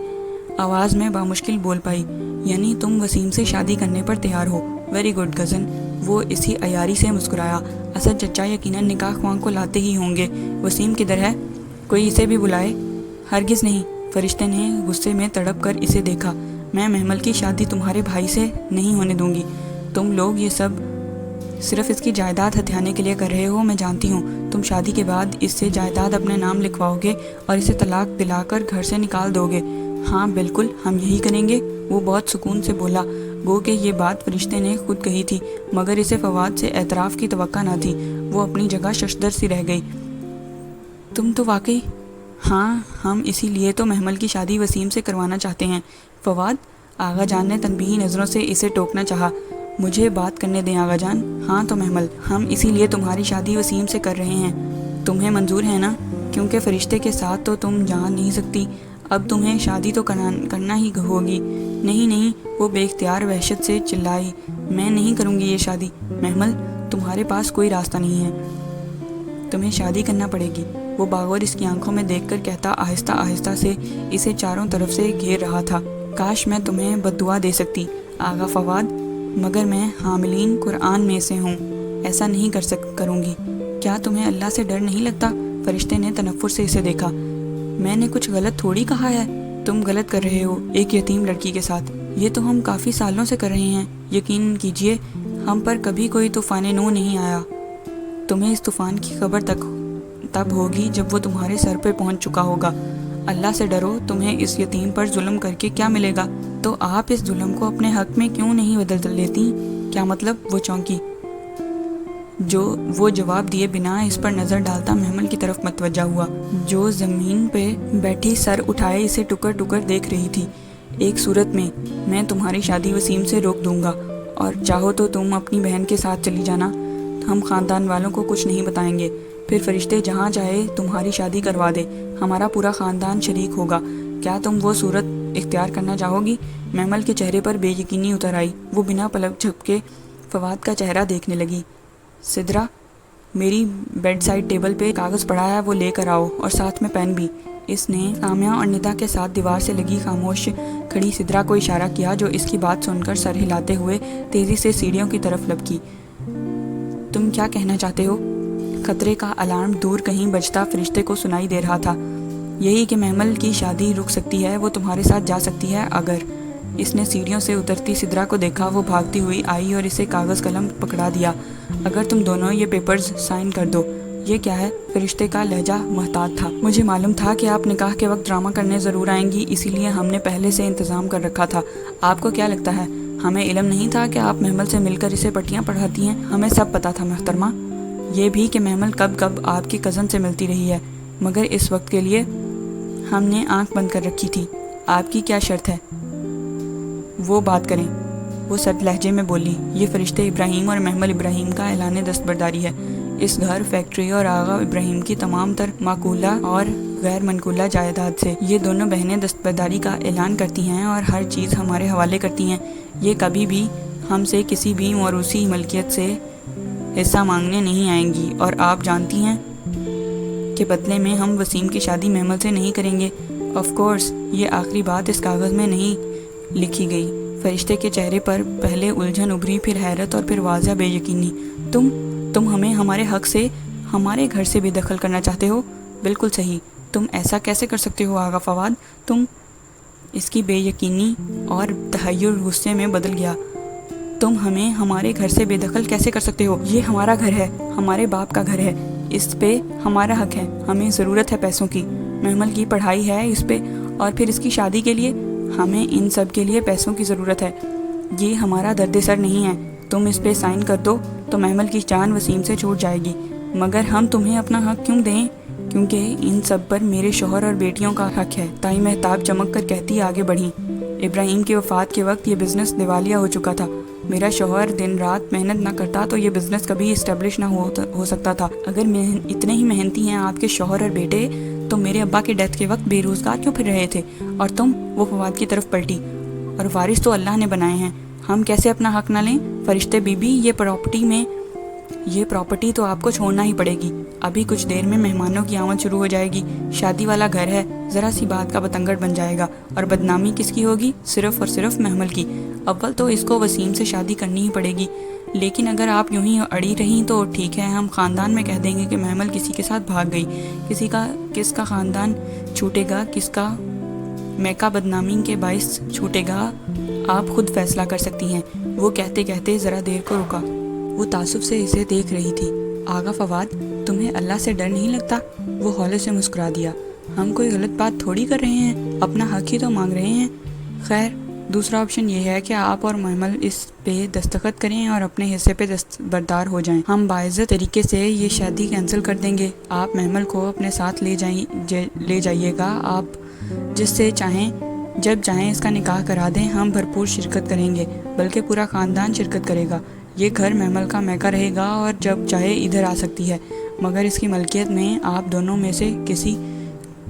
آواز میں بامشکل بول پائی. یعنی تم وسیم سے شادی کرنے پر تیار ہو؟ Very good cousin. وہ اسی عیاری سے مسکرایا. اسد چچا یقیناً نکاح خواہ کو لاتے ہی ہوں گے. وسیم کدھر ہے؟ کوئی اسے بھی بلائے. ہرگز نہیں. فرشتے نے غصے میں تڑپ کر اسے دیکھا. میں محمل کی شادی تمہارے بھائی سے نہیں ہونے دوں گی. تم لوگ یہ سب صرف اس کی جائیداد ہتھیانے کے لیے کر رہے ہو، میں جانتی ہوں. تم شادی کے بعد اس سے جائیداد اپنے نام لکھواؤ گے اور اسے طلاق دلا کر گھر سے نکال دو گے. ہاں بالکل ہم یہی کریں گے. وہ بہت سکون سے بولا، گو کہ یہ بات فرشتے نے خود کہی تھی مگر اسے فواد سے اعتراف کی توقع نہ تھی. وہ اپنی جگہ ششدر سی رہ گئی. تم تو واقعی؟ ہاں، ہم اسی لیے تو محمل کی شادی وسیم سے کروانا چاہتے ہیں. فواد؟ آغا جان نے تنبیہی نظروں سے اسے ٹوکنا چاہا. مجھے بات کرنے دیں آغا جان. ہاں تو محمل، ہم اسی لیے تمہاری شادی وسیم سے کر رہے ہیں. تمہیں منظور ہے نا؟ کیونکہ فرشتے کے ساتھ تو تم جا نہیں سکتی. اب تمہیں شادی تو کرنا ہی ہوگی. نہیں، وہ بے اختیار وحشت سے چلائی. میں نہیں کروں گی یہ شادی. محمل، تمہارے پاس کوئی راستہ نہیں ہے، تمہیں شادی کرنا پڑے گی. وہ باغور اس کی آنکھوں میں دیکھ کر کہتا آہستہ آہستہ سے اسے چاروں طرف سے گھیر رہا تھا. کاش میں تمہیں بددعا دے سکتی آغا فواد، مگر میں حاملین قرآن میں سے ہوں، ایسا نہیں کروں گی. کیا تمہیں اللہ سے ڈر نہیں لگتا؟ فرشتے نے تنفر سے اسے دیکھا. میں نے کچھ غلط تھوڑی کہا ہے. تم غلط کر رہے ہو ایک یتیم لڑکی کے ساتھ. یہ تو ہم کافی سالوں سے کر رہے ہیں. یقین کیجئے ہم پر کبھی کوئی طوفان نو نہیں آیا. تمہیں اس طوفان کی خبر تب ہوگی جب وہ تمہارے سر پہ پہنچ چکا ہوگا. اللہ سے ڈرو. تمہیں اس یتیم پر ظلم کر کے کیا ملے گا؟ تو آپ اس ظلم کو اپنے حق میں کیوں نہیں بدل لیتی؟ کیا مطلب؟ وہ چونکی. وہ جواب دیے بنا اس پر نظر ڈالتا محمل کی طرف متوجہ ہوا جو زمین پہ بیٹھی سر اٹھائے اسے ٹکر ٹکر دیکھ رہی تھی. ایک صورت میں تمہاری شادی وسیم سے روک دوں گا اور چاہو تو تم اپنی بہن کے ساتھ چلی جانا. ہم خاندان والوں کو کچھ نہیں بتائیں گے. پھر فرشتے جہاں چاہے تمہاری شادی کروا دے. ہمارا پورا خاندان شریک ہوگا. کیا تم وہ صورت اختیار کرنا چاہو گی؟ محمل کے چہرے پر بے یقینی اتر آئی. وہ بنا پلک جھپکے فواد کا چہرہ دیکھنے لگی. سدرا، میری بیڈ سائڈ ٹیبل پہ کاغذ پڑا ہے، وہ لے کر آؤ اور ساتھ میں پین بھی. اس نے سامیہ اور ندا کے ساتھ دیوار سے لگی خاموش کھڑی سدرا کو اشارہ کیا جو اس کی بات سن کر سر ہلاتے ہوئے تیزی سے سیڑھیوں کی طرف لپکی. تم کیا کہنا چاہتے ہو؟ خطرے کا الارم دور کہیں بجتا فرشتے کو سنائی دے رہا تھا. یہی کہ محمل کی شادی رک سکتی ہے، وہ تمہارے ساتھ جا سکتی ہے اگر. اس نے سیڑھیوں سے اترتی سدرا کو دیکھا. وہ بھاگتی ہوئی آئی اور اسے کاغذ قلم پکڑا دیا. اگر تم دونوں یہ پیپرز سائن کر دو. یہ کیا ہے؟ فرشتے کا لہجہ محتاط تھا. مجھے معلوم تھا کہ آپ نکاح کے وقت ڈرامہ کرنے ضرور آئیں گی، اسی لیے ہم نے پہلے سے انتظام کر رکھا تھا. آپ کو کیا لگتا ہے ہمیں علم نہیں تھا کہ آپ محمل سے مل کر اسے پٹیاں پڑھاتی ہیں. ہمیں سب پتا تھا محترمہ، یہ بھی کہ محمل کب کب آپ کی کزن سے ملتی رہی ہے، مگر اس وقت کے لیے ہم نے آنکھ بند کر رکھی تھی. آپ کی کیا شرط ہے؟ وہ بات کریں. وہ سرد لہجے میں بولی. یہ فرشتے ابراہیم اور محمل ابراہیم کا اعلان دستبرداری ہے. اس گھر، فیکٹری اور آغا ابراہیم کی تمام تر معقولہ اور غیر منقولہ جائیداد سے یہ دونوں بہنیں دستبرداری کا اعلان کرتی ہیں اور ہر چیز ہمارے حوالے کرتی ہیں. یہ کبھی بھی ہم سے کسی بھی موروثی ملکیت سے حصہ مانگنے نہیں آئیں گی، اور آپ جانتی ہیں کہ بدلے میں ہم وسیم کی شادی محمل سے نہیں کریں گے. Of course. یہ آخری بات اس کاغذ میں نہیں لکھی گئی. فرشتے کے چہرے پر پہلے الجھن ابھری، پھر حیرت اور پھر واضح بے یقینی. تم ہمیں ہمارے حق سے ہمارے گھر سے بے دخل کرنا چاہتے ہو؟ بالکل صحیح. تم ایسا کیسے کر سکتے ہو آغا فواد؟ تم اس کی بے یقینی اور تحیر غصے میں بدل گیا. تم ہمیں ہمارے گھر سے بے دخل کیسے کر سکتے ہو؟ یہ ہمارا گھر ہے، ہمارے باپ کا گھر ہے، اس پہ ہمارا حق ہے. ہمیں ضرورت ہے پیسوں کی، محمل کی پڑھائی ہے اس پہ، اور پھر اس کی شادی کے لیے ہمیں ان سب کے لیے پیسوں کی ضرورت ہے. یہ ہمارا درد سر نہیں ہے. تم اس پہ سائن کر دو تو محمل کی جان وسیم سے چھوٹ جائے گی. مگر ہم تمہیں اپنا حق کیوں دیں؟ کیونکہ ان سب پر میرے شوہر اور بیٹیوں کا حق ہے. تائی مہتاب چمک کر کہتی آگے بڑھی. ابراہیم کی وفات کے وقت یہ بزنس دیوالیہ ہو چکا تھا. میرا شوہر دن رات محنت نہ کرتا تو یہ بزنس کبھی اسٹیبلش نہ ہو سکتا تھا. اگر اتنے ہی محنتی ہیں آپ کے شوہر اور بیٹے تو میرے ابا کے ڈیتھ کے وقت بے روزگار کیوں پھر رہے تھے؟ اور تم؟ وہ فواد کی طرف پلٹی. اور وارث تو اللہ نے بنائے ہیں، ہم کیسے اپنا حق نہ لیں؟ فرشتے بی بی، یہ پراپرٹی تو آپ کو چھوڑنا ہی پڑے گی. ابھی کچھ دیر میں مہمانوں کی آمد شروع ہو جائے گی. شادی والا گھر ہے، ذرا سی بات کا بتنگڑ بن جائے گا. اور بدنامی کس کی ہوگی؟ صرف اور صرف محمل کی. اول تو اس کو وسیم سے شادی کرنی ہی پڑے گی، لیکن اگر آپ یوں ہی اڑی رہیں تو ٹھیک ہے، ہم خاندان میں کہہ دیں گے کہ محمل کسی کے ساتھ بھاگ گئی. کس کا خاندان چھوٹے گا، کس کا میکا بدنامی کے باعث چھوٹے گا، آپ خود فیصلہ کر سکتی ہیں. وہ کہتے کہتے ذرا دیر کو رکا. وہ تعصب سے اسے دیکھ رہی تھی. آغا فواد، تمہیں اللہ سے ڈر نہیں لگتا؟ وہ ہولے سے مسکرا دیا. ہم کوئی غلط بات تھوڑی کر رہے ہیں، اپنا حق ہی تو مانگ رہے ہیں. خیر، دوسرا آپشن یہ ہے کہ آپ اور محمل اس پہ دستخط کریں اور اپنے حصے پہ دستبردار ہو جائیں. ہم باعزت طریقے سے یہ شادی کینسل کر دیں گے. آپ محمل کو اپنے ساتھ لے جائیے گا. آپ جس سے چاہیں جب چاہیں اس کا نکاح کرا دیں. ہم بھرپور شرکت کریں گے، بلکہ پورا خاندان شرکت کرے گا. یہ گھر محمل کا میکا رہے گا اور جب چاہے ادھر آ سکتی ہے، مگر اس کی ملکیت میں آپ دونوں میں سے کسی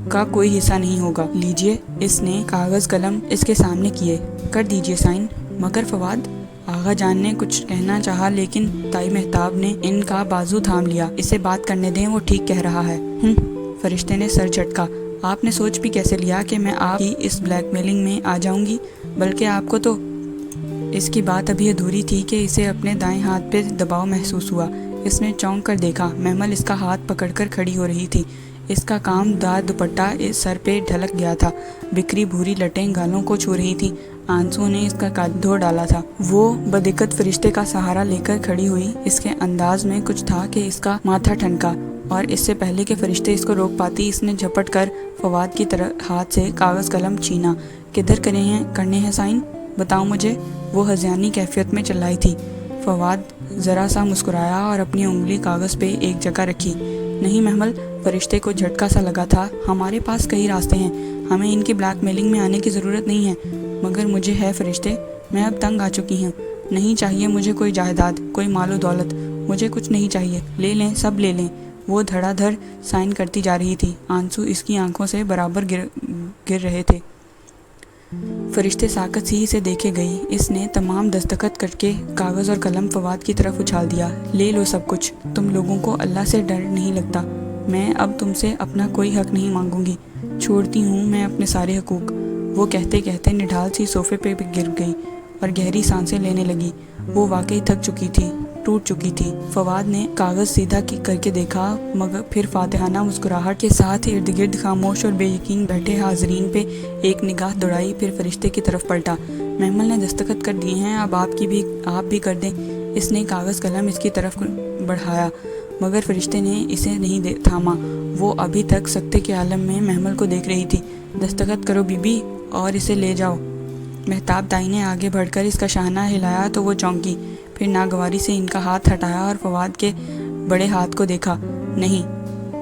کا کوئی حصہ نہیں ہوگا. لیجئے. اس نے کاغذ قلم اس کے سامنے کیے. کر دیجئے سائن. مگر فواد، آغا جان نے کچھ کہنا چاہا لیکن تائی مہتاب نے ان کا بازو تھام لیا. اسے بات کرنے دیں، وہ ٹھیک کہہ رہا ہے. فرشتے نے سر جھٹکا. آپ نے سوچ بھی کیسے لیا کہ میں آپ کی اس بلیک میلنگ میں آ جاؤں گی؟ بلکہ آپ کو تو اس کی بات ابھی ادھوری تھی کہ اسے اپنے دائیں ہاتھ پہ دباؤ محسوس ہوا. اس نے چونک کر دیکھا. محمل اس کا ہاتھ پکڑ کر کھڑی ہو رہی تھی. اس کا کام دار دوپٹہ سر پہ ڈھلک گیا تھا. بکھری بھوری لٹیں گالوں کو چھو رہی تھی. آنسو نے اس کا قد دھو ڈالا تھا. وہ بدقت فرشتے کا سہارا لے کر کھڑی ہوئی. اس کے انداز میں کچھ تھا کہ اس کا ماتھا ٹھنکا، اور اس سے پہلے کہ فرشتے اس کو روک پاتی، اس نے جھپٹ کر فواد کی طرف ہاتھ سے کاغذ قلم چھینا. کدھر کرنے ہیں سائن؟ بتاؤ مجھے. وہ ہذیانی کیفیت میں چلائی تھی. فواد ذرا سا مسکرایا اور اپنی انگلی کاغذ پہ ایک جگہ رکھی. نہیں محمل. فرشتے کو جھٹکا سا لگا تھا. ہمارے پاس کئی راستے ہیں، ہمیں ان کی بلیک میلنگ میں آنے کی ضرورت نہیں ہے. مگر مجھے ہے فرشتے، میں اب تنگ آ چکی ہوں. نہیں چاہیے مجھے کوئی جائیداد، کوئی مال و دولت، مجھے کچھ نہیں چاہیے. لے لیں، سب لے لیں. وہ دھڑا دھڑ سائن کرتی جا رہی تھی. آنسو اس کی آنکھوں سے برابر گر رہے تھے. فرشتے ساکت سی سے دیکھے گئی. اس نے تمام دستخط کر کے کاغذ اور قلم فواد کی طرف اچھال دیا. لے لو سب کچھ. تم لوگوں کو اللہ سے ڈر نہیں لگتا. میں اب تم سے اپنا کوئی حق نہیں مانگوں گی. چھوڑتی ہوں میں اپنے سارے حقوق. وہ کہتے کہتے نڈھال سی صوفے پہ گر گئی اور گہری سانسیں لینے لگی. وہ واقعی تھک چکی تھی، ٹوٹ چکی تھی. فواد نے کاغذ سیدھا کر کے دیکھا، مگر پھر فاتحانہ مسکراہٹ کے ساتھ ارد گرد خاموش اور بے یقین بیٹھے حاضرین پہ ایک نگاہ دوڑائی، پھر فرشتے کی طرف پلٹا. محمل نے دستخط کر دیے ہیں، اب آپ بھی کر دیں. اس نے کاغذ قلم اس کی طرف بڑھایا، مگر فرشتے نے اسے نہیں تھاما. وہ ابھی تک سکتے کے عالم میں محمل کو دیکھ رہی تھی. دستخط کرو بی بی اور اسے لے جاؤ. مہتاب دائی نے آگے بڑھ کر اس کا شانہ ہلایا تو وہ چونکی، پھر ناگواری سے ان کا ہاتھ ہٹایا اور فواد کے بڑے ہاتھ کو دیکھا۔ نہیں،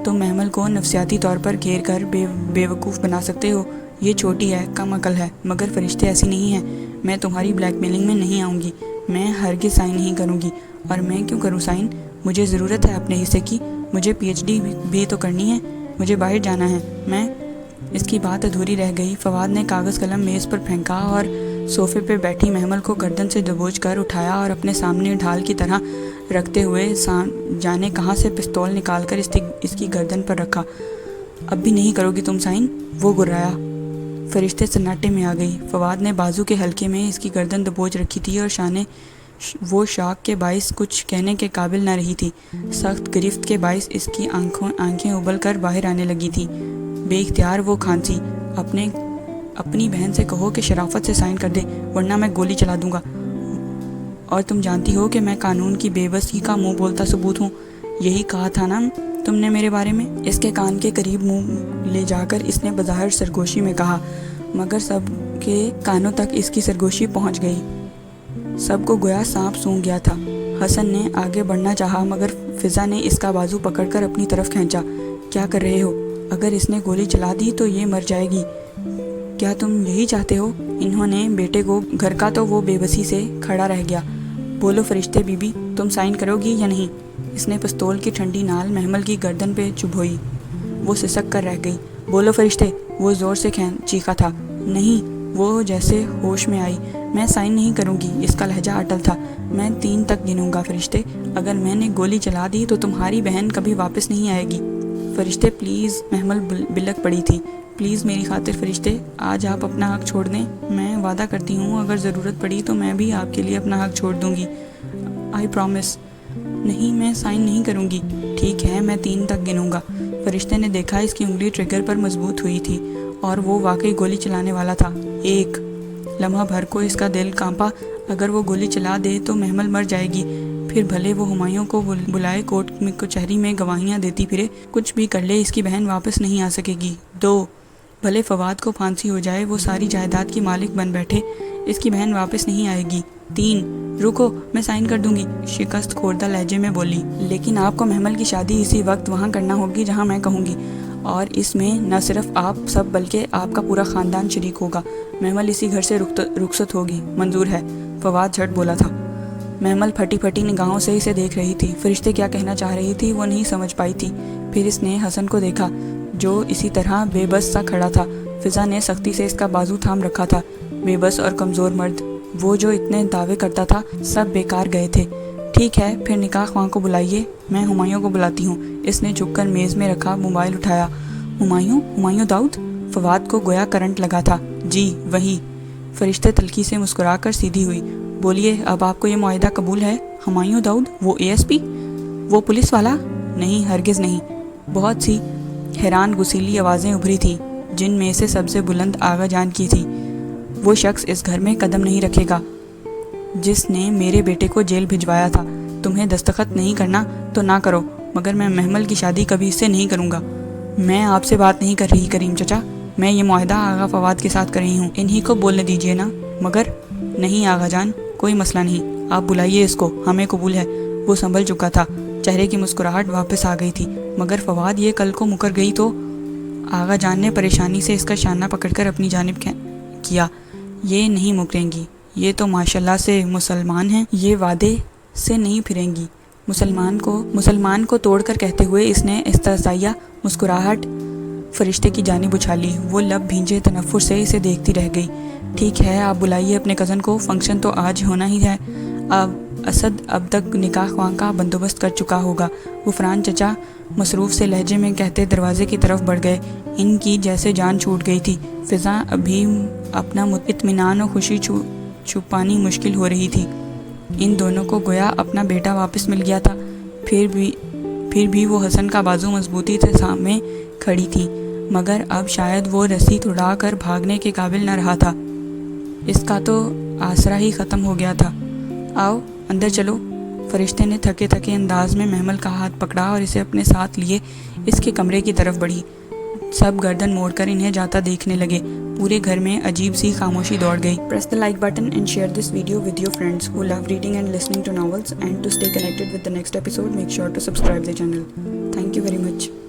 تم محمل کو نفسیاتی طور پر گھیر کر بیوقوف بنا سکتے ہو۔ یہ چھوٹی ہے، کم عقل ہے، مگر فرشتے ایسی نہیں ہیں۔ میں تمہاری بلیک میلنگ میں نہیں آؤں گی، میں ہرگز سائن نہیں کروں گی۔ اور میں کیوں کروں سائن؟ مجھے ضرورت ہے اپنے حصے کی، مجھے پی ایچ ڈی بھی تو کرنی ہے، مجھے باہر جانا ہے۔ میں اس کی بات ادھوری رہ گئی۔ فواد نے کاغذ قلم میز پر پھینکا اور صوفے پہ بیٹھی محمل کو گردن سے دبوچ کر اٹھایا اور اپنے سامنے ڈھال کی طرح رکھتے ہوئے جانے کہاں سے پستول نکال کر اس کی گردن پر رکھا۔ اب بھی نہیں کرو گی تم سائن؟ وہ گرایا۔ فرشتے سناٹے میں آ گئی۔ فواد نے بازو کے حلقے میں اس کی گردن دبوچ رکھی تھی اور وہ شاک کے باعث کچھ کہنے کے قابل نہ رہی تھی۔ سخت گرفت کے باعث اس کی آنکھیں ابل کر باہر آنے لگی تھی۔ بے اختیار وہ کھانسی۔ اپنی بہن سے کہو کہ شرافت سے سائن کر دے، ورنہ میں گولی چلا دوں گا۔ اور تم جانتی ہو کہ میں قانون کی بے بسی کا منہ بولتا ثبوت ہوں۔ یہی کہا تھا نا تم نے میرے بارے میں؟ اس کے کان کے قریب منہ لے جا کر اس نے بظاہر سرگوشی میں کہا، مگر سب کے کانوں تک اس کی سرگوشی پہنچ گئی۔ سب کو گویا سانپ سونگھ گیا تھا۔ حسن نے آگے بڑھنا چاہا مگر فضا نے اس کا بازو پکڑ کر اپنی طرف کھینچا۔ کیا کر رہے ہو؟ اگر اس نے گولی چلا دی تو یہ مر جائے گی۔ کیا تم یہی چاہتے ہو؟ انہوں نے بیٹے کو گھر کا تو وہ بے بسی سے کھڑا رہ گیا۔ بولو فرشتے بی بی، تم سائن کرو گی یا نہیں؟ اس نے پستول کی ٹھنڈی نال محمل کی گردن پہ چبھوئی۔ وہ سسک کر رہ گئی۔ بولو فرشتے، وہ زور سے چیخا تھا۔ نہیں، وہ جیسے ہوش میں آئی۔ میں سائن نہیں کروں گی۔ اس کا لہجہ اٹل تھا۔ میں 3 تک گنوں گا فرشتے۔ اگر میں نے گولی چلا دی تو تمہاری بہن کبھی واپس نہیں آئے گی۔ فرشتے پلیز، محمل بلک پڑی تھی، پلیز میری خاطر فرشتے، آج آپ اپنا حق چھوڑ دیں۔ میں وعدہ کرتی ہوں اگر ضرورت پڑی تو میں بھی آپ کے لیے اپنا حق چھوڑ دوں گی۔ I promise. نہیں، میں سائن نہیں کروں گی۔ ٹھیک ہے، میں 3 تک گنوں گا۔ فرشتے نے دیکھا اس کی انگلی ٹریگر پر مضبوط ہوئی تھی اور وہ واقعی گولی چلانے والا تھا۔ 1۔ لمحہ بھر کو اس کا دل کانپا۔ اگر وہ گولی چلا دے تو محمل مر جائے گی، پھر بھلے وہ ہمایوں کو بلائے کورٹ کچہری میں گواہیاں دیتی پھرے، کچھ بھی کر لے، اس کی بہن واپس نہیں آ سکے گی۔ 2۔ بھلے فواد کو پھانسی ہو جائے، وہ ساری جائیداد کی مالک بن بیٹھے، اس کی بہن واپس نہیں آئے گی۔ 3۔ رکو، میں سائن کر دوں گی، شکست خوردہ لہجے میں بولی، لیکن آپ کو محمل کی شادی اسی وقت وہاں کرنا ہوگی جہاں میں کہوں گی، اور اس میں نہ صرف آپ سب بلکہ آپ کا پورا خاندان شریک ہوگا۔ محمل اسی گھر سے رخصت ہوگی۔ منظور ہے، فواد جھٹ بولا تھا۔ محمل پھٹی پھٹی نگاہوں سے اسے دیکھ رہی تھی۔ فرشتے کیا کہنا چاہ رہی تھی وہ نہیں سمجھ پائی تھی۔ پھر اس نے حسن کو دیکھا جو اسی طرح بے بس سا کھڑا تھا۔ فضا نے سختی سے اس کا بازو تھام رکھا تھا۔ بے بس اور کمزور مرد، وہ جو اتنے دعوے کرتا تھا، سب بیکار گئے تھے۔ ٹھیک ہے، پھر نکاح خواہ کو بلائیے، میں ہمایوں کو بلاتی ہوں۔ اس نے جھک کر میز میں رکھا موبائل اٹھایا۔ ہمایوں داؤد؟ فواد کو گویا کرنٹ لگا تھا۔ جی وہی۔ فرشتے تلخی سے مسکرا کر سیدھی ہوئی۔ بولیے، اب آپ کو یہ معاہدہ قبول ہے؟ ہمایوں داؤد، وہ ASP؟ وہ پولیس والا؟ نہیں، ہرگز نہیں۔ بہت سی حیران گسیلی آوازیں ابھری تھیں، جن میں سے سب سے بلند آغا جان کی تھی۔ وہ شخص اس گھر میں قدم نہیں رکھے گا جس نے میرے بیٹے کو جیل بھجوایا تھا۔ تمہیں دستخط نہیں کرنا تو نہ کرو، مگر میں محمل کی شادی کبھی اس سے نہیں کروں گا۔ میں آپ سے بات نہیں کر رہی کریم چچا، میں یہ معاہدہ آغا فواد کے ساتھ کر رہی ہوں، انہی کو بولنے دیجیے نا۔ مگر نہیں آغا جان، کوئی مسئلہ نہیں، آپ بلائیے اس کو، ہمیں قبول ہے۔ وہ سنبھل چکا تھا، چہرے کی مسکراہٹ واپس آ گئی تھی۔ مگر فواد یہ کل کو مکر گئی تو؟ آغا جان نے پریشانی سے اس کا شانہ پکڑ کر اپنی جانب کیا۔ یہ نہیں مکریں گی، یہ تو ماشاءاللہ سے مسلمان ہیں، یہ وعدے سے نہیں پھریں گی۔ مسلمان کو توڑ کر کہتے ہوئے اس نے استہزائیہ مسکراہٹ فرشتے کی جانب اچھالی۔ وہ لب بھینجے تنفر سے اسے دیکھتی رہ گئی۔ ٹھیک ہے، آپ بلائیے اپنے کزن کو، فنکشن تو آج ہونا ہی ہے۔ اسد اب تک نکاح خواہ کا بندوبست کر چکا ہوگا، غفران چچا مصروف سے لہجے میں کہتے دروازے کی طرف بڑھ گئے۔ ان کی جیسے جان چھوٹ گئی تھی۔ فضا ابھی اپنا اطمینان و خوشی چھپانی مشکل ہو رہی تھی۔ ان دونوں کو گویا اپنا بیٹا واپس مل گیا تھا۔ پھر بھی وہ حسن کا بازو مضبوطی سے سامنے کھڑی تھی، مگر اب شاید وہ رسی توڑا کر بھاگنے کے قابل نہ رہا تھا۔ اس کا تو آسرا ہی ختم ہو گیا تھا۔ آؤ اندر چلو۔ فرشتے نے تھکے انداز میں محمل کا ہاتھ پکڑا اور اسے اپنے ساتھ لیے اس کے کمرے کی طرف بڑھی۔ سب گردن موڑ کر انہیں جاتا دیکھنے لگے۔ پورے گھر میں عجیب سی خاموشی دوڑ گئی. Press the like button and share this video with your friends who love reading and listening to novels, and to stay connected with the next episode, make sure to subscribe the channel. Thank you very much.